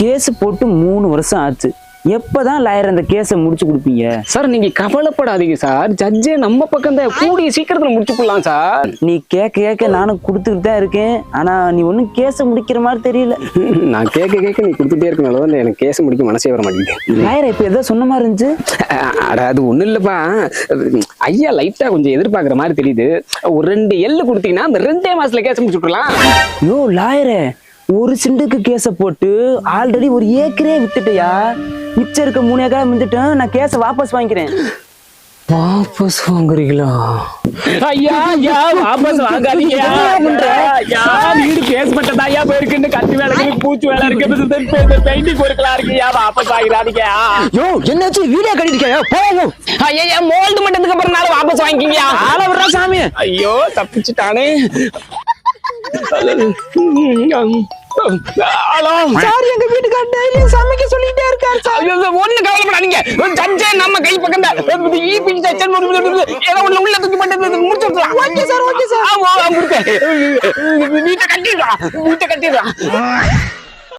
Case போட்டு 3 வருஷம் ஆச்சு. எப்பதான் லாயர் அந்த கேஸை முடிச்சு கொடுப்பீங்க? சார் நீங்க கவலைப்படாதீங்க சார், ஜட்ஜே நம்ம பக்கம் தான், கூடிய சீக்கிரத்துல முடிச்சு போடலாம் சார். நீ கேட்க நானும் கொடுத்துக்கிட்டு தான் இருக்கேன். ஆனா நீ ஒன்னும் கேஸை முடிக்கிற மாதிரி தெரியல. நான் கேட்க நீ கொடுத்துட்டே இருக்கனால எனக்கு கேஸ் முடிக்க மனசே வர மாட்டேங்குது. லாயர் இப்ப ஏதோ சொன்ன மாதிரி இருந்துச்சு. அது ஒண்ணும் இல்லப்பா, ஐயா லைட்டா கொஞ்சம் எதிர்பார்க்குற மாதிரி தெரியுது. ஒரு 2 எள்ளு கொடுத்தீங்கன்னா அந்த 2 மாசத்துல கேஸ் முடிச்சு விட்டுலாம். யோ லாயரே, ஒரு சிண்டுக்கு கேஸை போட்டு ஆல்ரெடி ஒரு ஏக்கரே வித்துட்டியா? மிச்சம் இருக்க 3 ஏக்கரா வித்துட்டேன். நான் கேஸை வாபஸ் வாங்கிக்கிறேன். வாபஸ் வாங்குறீங்களா? ஐயா ஐயா வாபஸ் வாங்காதீங்க. வீடு கேஸ் பட்டதா ஐயா போயிருக்குன்னு, கட்டி வேலை இருக்கு, பூச்சி வேலை இருக்கு, பெயிண்டிங் ஒர்க்லாம் இருக்கு. வாபஸ் வாங்கிறாதீங்க. யோ என்னாச்சு? வீடியோ கட்டிருக்கேன். போகும். ஐயா மோல்டு மட்டத்துக்கு அப்புறம் வாபஸ் வாங்கிக்கிங்க. ஆள விடுறா சாமி. ஐயோ தப்பிச்சுட்டானே. சார், எங்க வீட்டுக்கார டெய்லி சமைக்க சொல்லிட்டே இருக்காரு சார். ஒண்ணு கவலைப்படாதீங்க, ஜட்ஜே நம்ம கை பக்கம் தான். ஏதோ ஒண்ணு உள்ள தூக்கி போட்டு முடிச்சுடலாம். Okay sir, okay sir. வீட்டை கட்டிடலாம்.